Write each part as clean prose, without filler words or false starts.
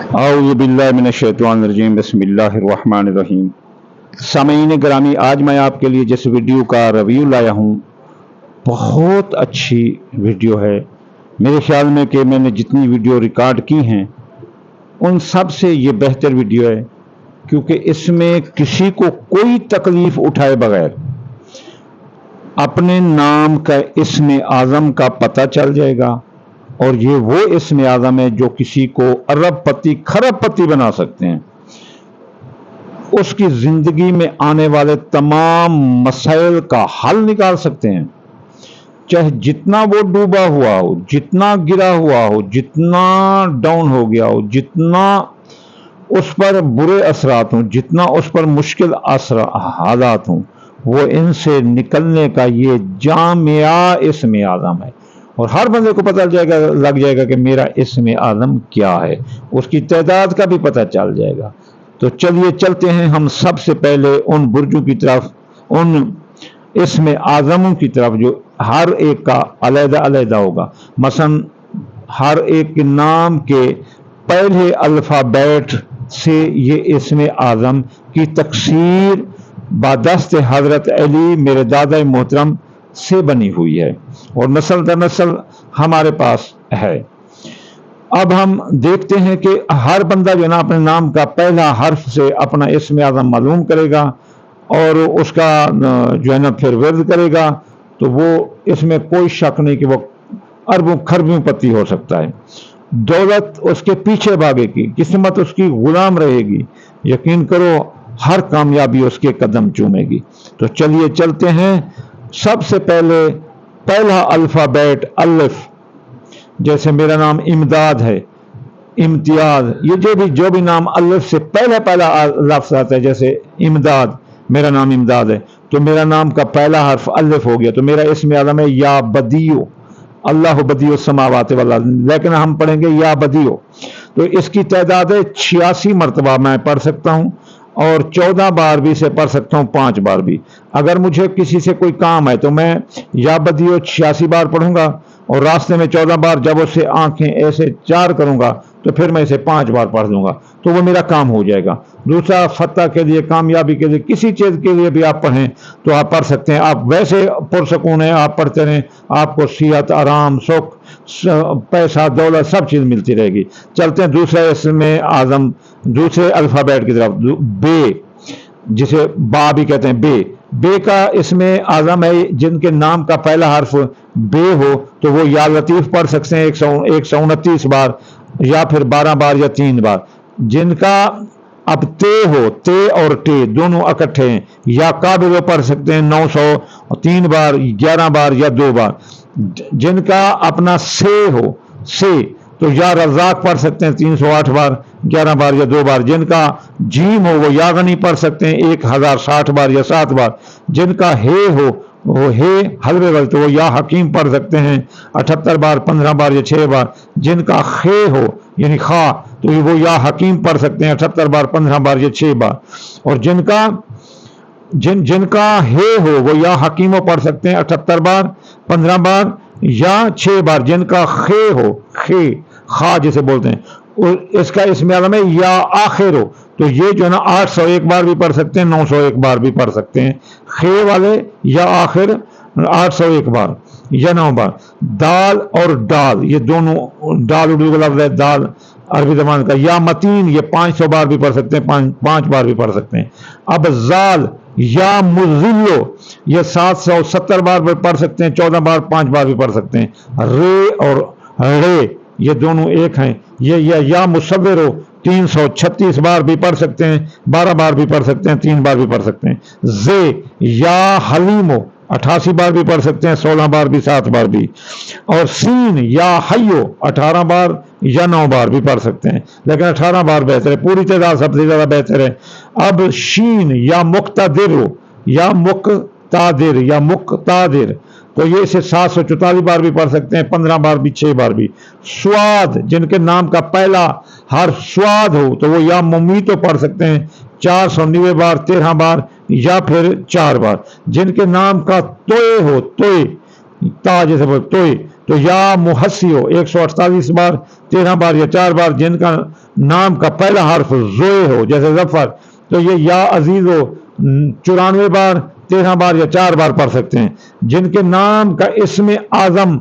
औज़ु बिल्लाहि मिनश्शैतानिर्रजीम बिस्मिल्लाहिर्रहमानिर्रहीम। सामीन ग्रामी, आज मैं आपके लिए जिस वीडियो का रिव्यू लाया हूँ बहुत अच्छी वीडियो है। मेरे ख्याल में कि मैंने जितनी वीडियो रिकॉर्ड की हैं उन सब से ये बेहतर वीडियो है, क्योंकि इसमें किसी को कोई तकलीफ उठाए बगैर अपने नाम का इस्म आज़म का पता चल जाएगा। और ये वो इस्म आज़म है जो किसी को अरबपति खरबपति बना सकते हैं, उसकी ज़िंदगी में आने वाले तमाम मसाइल का हल निकाल सकते हैं। चाहे जितना वो डूबा हुआ हो, जितना गिरा हुआ हो, जितना डाउन हो गया हो, जितना उस पर बुरे असरात हों, जितना उस पर मुश्किल हालात हों, वो इनसे निकलने का ये जामिया इस्म आज़म है। और हर बंदे को पता लग जाएगा कि मेरा इस्म आज़म क्या है, उसकी तादाद का भी पता चल जाएगा। तो चलिए चलते हैं हम सबसे पहले उन बुर्जों की तरफ, उन इस्म आज़मों की तरफ जो हर एक का अलहदा अलहदा होगा। मसलन हर एक के नाम के पहले अल्फ़ाबेट से ये इस्म आज़म की तकसीर बादस्त हज़रत अली मेरे दादा मोहतरम से बनी हुई है और नस्ल दर नस्ल हमारे पास है। अब हम देखते हैं कि हर बंदा जो है ना अपने नाम का पहला हर्फ से अपना इस्म आज़म मालूम करेगा और उसका जो है ना फिर वर्द करेगा, तो वो इसमें कोई शक नहीं कि वो अरबों खरबों पति हो सकता है। दौलत उसके पीछे भागेगी, किस्मत उसकी गुलाम रहेगी, यकीन करो हर कामयाबी उसके कदम चूमेगी। तो चलिए चलते हैं। सबसे पहले पहला अल्फ़ाबेट अलिफ, जैसे मेरा नाम इमदाद है, इम्तियाज, ये जो भी नाम अलिफ से पहला लफ्ज़ आता है, जैसे इमदाद, मेरा नाम इमदाद है तो मेरा नाम का पहला हर्फ अलिफ हो गया, तो मेरा इस्म आज़म है या बदियो, अल्लाह बदियो समावात वाला, लेकिन हम पढ़ेंगे या बदियो। तो इसकी तादाद है 86 मरतबा मैं पढ़ सकता हूँ और 14 बार भी से पढ़ सकता हूँ, 5 बार भी। अगर मुझे किसी से कोई काम है तो मैं या बदियो 86 बार पढ़ूंगा और रास्ते में 14 बार जब उससे आंखें ऐसे चार करूंगा तो फिर मैं इसे 5 बार पढ़ दूंगा, तो वो मेरा काम हो जाएगा। दूसरा, फतह के लिए, कामयाबी के लिए, किसी चीज़ के लिए भी आप पढ़ें तो आप पढ़ सकते हैं। आप वैसे पुरसकून हैं, आप पढ़ते रहें, आपको सेहत, आराम, सुख, पैसा, दौलत सब चीज़ मिलती रहेगी। चलते हैं दूसरा इसमें आज़म, दूसरे अल्फ़ाबेट की तरफ। बे, जिसे बा भी कहते हैं, बे का इसमें आज़म है जिनके नाम का पहला हर्फ बे हो तो वो या लतीफ़ पढ़ सकते हैं 129 बार या फिर 12 बार या 3 बार। जिनका अब ते हो, ते और टे दोनों इकट्ठे हैं, या काबिल पढ़ सकते हैं 903 बार, 11 बार या 2 बार। जिनका अपना से हो, से, तो या रज़ाक पढ़ सकते हैं 308 बार, 11 बार या 2 बार। जिनका जीम हो वो या गनी पढ़ सकते हैं 1060 बार या 7 बार। जिनका हे हो, वो हे हलवे वाले, तो वो या हकीम पढ़ सकते हैं 78 बार, 15 बार या 6 बार। जिनका खे हो यानी खा, तो वो या हकीम पढ़ सकते हैं 78 बार, 15 बार या 6 बार। और जिनका हे हो वो या हकीमो पढ़ सकते हैं 78 बार, 15 बार या 6 बार। जिनका खे हो, खे, खा जिसे बोलते हैं, और इसका इसमें आज़म है या आखिर हो, तो ये जो है ना 801 बार भी पढ़ सकते हैं, 901 बार भी पढ़ सकते हैं। खे वाले या आखिर 801 बार या 9 बार। दाल और डाल, ये दोनों, डाल उर्दू का लफ्ज़ है, दाल अरबी ज़बान का। या मतीन, ये 500 बार भी पढ़ सकते हैं, 5 बार भी पढ़ सकते हैं। अब जाल या मुज़िल्लो, ये 770 बार भी पढ़ सकते हैं, 14 बार, 5 बार भी पढ़ सकते हैं। रे और रे, ये दोनों एक हैं। ये या मुसव्विर हो, 336 बार भी पढ़ सकते हैं, 12 बार भी पढ़ सकते हैं, 3 बार भी पढ़ सकते हैं। जे या हलीम हो, 88 बार भी पढ़ सकते हैं, 16 बार भी, 7 बार भी। और सीन या हयो, 18 बार या 9 बार भी पढ़ सकते हैं, लेकिन 18 बार बेहतर है, पूरी तादाद सबसे ज़्यादा बेहतर है। अब शीन या मुक्तादिर हो, या मुक्तादिर या मुक्तादिर, तो ये इसे 744 बार भी पढ़ सकते हैं, 15 बार भी, 6 बार भी। स्वाद, जिनके नाम का पहला हर्फ स्वाद हो तो वो या मुमीतो पढ़ सकते हैं 490 बार, 13 बार या फिर 4 बार। जिनके नाम का तोय हो, तोय, ता जैसे बोलते तोय, तो या मुहस्सी हो 148 बार, 13 बार या 4 बार। जिनका نام کا پہلا حرف زوئے ہو، جیسے ظفر، تو یہ یا عزیز ہو 94 بار 13 بار یا 4 بار پڑھ سکتے ہیں۔ جن کے نام کا اسم اعظم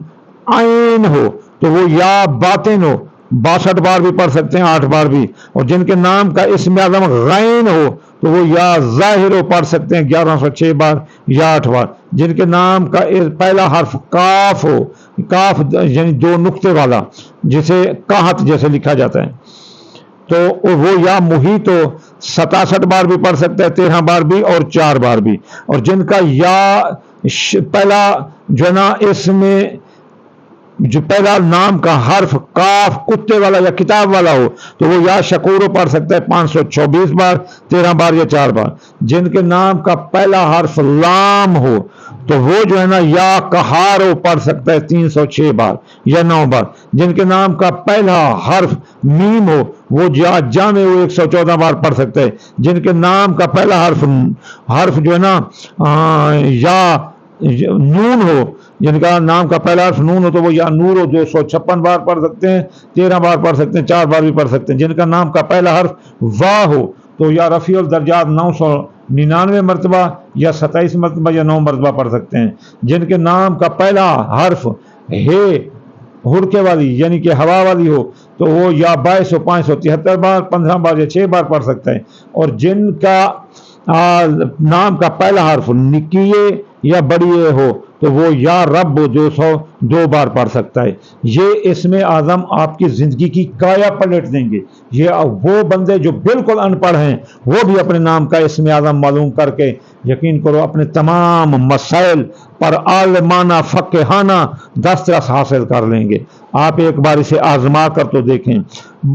عین ہو تو وہ یا باطن ہو 62 بار بھی پڑھ سکتے ہیں، 8 بار بھی، اور جن کے نام کا اسم اعظم غین ہو تو وہ یا ظاہر ہو پڑھ سکتے ہیں 1106 بار یا 8 بار۔ جن کے نام کا پہلا حرف کاف ہو، کاف یعنی 2 نقطے والا، جسے کاہت جیسے لکھا جاتا ہے، تو وہ یا محیط ہو 67 بار بھی پڑھ سکتے ہیں، 13 بار بھی اور 4 بار بھی۔ اور جن کا یا پہلا جو ہے نا اس میں جو پہلا نام کا حرف کاف کتے والا یا کتاب والا ہو تو وہ یا شکور پڑھ سکتا ہے 524 بار 13 بار یا 4 بار۔ جن کے نام کا پہلا حرف لام ہو تو وہ جو ہے نا یا قہار ہو پڑھ سکتا ہے 306 بار یا 9 بار۔ جن کے نام کا پہلا حرف میم ہو وہ جامع ہو 114 بار پڑھ سکتا ہے۔ جن کے نام کا پہلا حرف جو ہے نا یا نون ہو، جن کا نام کا پہلا حرف نون ہو تو وہ یا نور ہو 256 بار پڑھ سکتے ہیں، 13 بار پڑھ سکتے ہیں، 4 بار بھی پڑھ سکتے ہیں۔ جن کا نام کا پہلا حرف وا ہو تو یا رفیع الدرجات 999 مرتبہ یا 27 مرتبہ یا 9 مرتبہ پڑھ سکتے ہیں۔ جن کے نام کا پہلا حرف ہے ہڑکے والی یعنی کہ ہوا والی ہو تو وہ یا 22 ہو 573 بار 15 بار یا 6 بار پڑھ سکتا ہے۔ اور جن کا نام کا پہلا حرف نکیے یا بڑیے ہو تو وہ یا رب 202 بار پڑھ سکتا ہے۔ یہ اسم اعظم آپ کی زندگی کی کایا پلٹ دیں گے۔ یہ وہ بندے جو بالکل ان پڑھ ہیں وہ بھی اپنے نام کا اسم اعظم معلوم کر کے یقین کرو اپنے تمام مسائل پر عالمانہ فقہانہ دسترس حاصل کر لیں گے۔ آپ ایک بار اسے آزما کر تو دیکھیں۔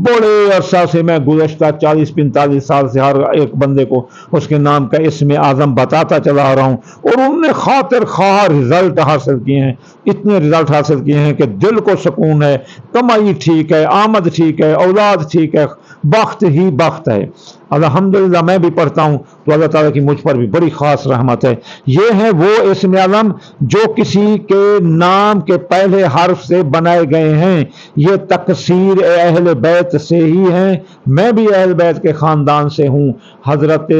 بڑے عرصہ سے میں گزشتہ 40-45 سال سے ہر ایک بندے کو اس کے نام کا اسم اعظم بتاتا چلا آ رہا ہوں اور انہوں نے خاطر خواہ رزلٹ حاصل کیے ہیں، اتنے رزلٹ حاصل کیے ہیں کہ دل کو سکون ہے، کمائی ٹھیک ہے، آمد ٹھیک ہے، اولاد ٹھیک ہے، بخت ہی بخت ہے۔ الحمدللہ میں بھی پڑھتا ہوں تو اللہ تعالیٰ کی مجھ پر بھی بڑی خاص رحمت ہے۔ یہ ہیں وہ اسم اعظم جو کسی کے نام کے پہلے حرف سے بنائے گئے ہیں۔ یہ تقصیر اہل بیت سے ہی ہیں۔ میں بھی اہل بیت کے خاندان سے ہوں، حضرت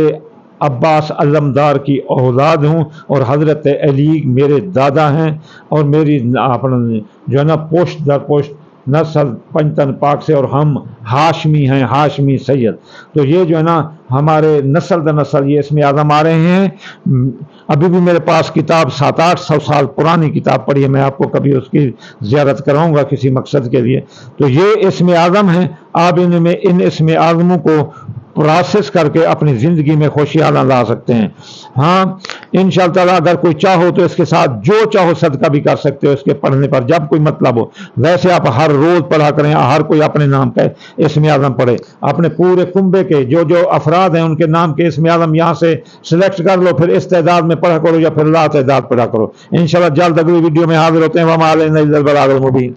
عباس علمدار کی اولاد ہوں اور حضرت علی میرے دادا ہیں اور میری جو ہے نا پوشت در پوشت نسل پنجتن پاک سے، اور ہم ہاشمی ہیں، ہاشمی سید۔ تو یہ جو ہے نا ہمارے نسل در نسل یہ اسم اعظم آ رہے ہیں۔ ابھی بھی میرے پاس کتاب 700-800 سال پرانی کتاب پڑھی ہے، میں آپ کو کبھی اس کی زیارت کراؤں گا کسی مقصد کے لیے۔ تو یہ اسم اعظم ہیں، آپ ان اسم اعظموں کو پروسیس کر کے اپنی زندگی میں خوشیاں لا سکتے ہیں۔ ہاں انشاءاللہ تعالیٰ اگر کوئی چاہو تو اس کے ساتھ جو چاہو صدقہ بھی کر سکتے ہو اس کے پڑھنے پر جب کوئی مطلب ہو۔ ویسے آپ ہر روز پڑھا کریں، ہر کوئی اپنے نام کا اسم اعظم پڑھے، اپنے پورے کنبے کے جو جو افراد ہیں ان کے نام کے اسم اعظم یہاں سے سلیکٹ کر لو، پھر اس تعداد میں پڑھا کرو یا پھر لا تعداد پڑھا کرو۔ انشاءاللہ جلد اگلی ویڈیو میں حاضر ہوتے ہیں۔ وما علینا الا البلاغ المبین۔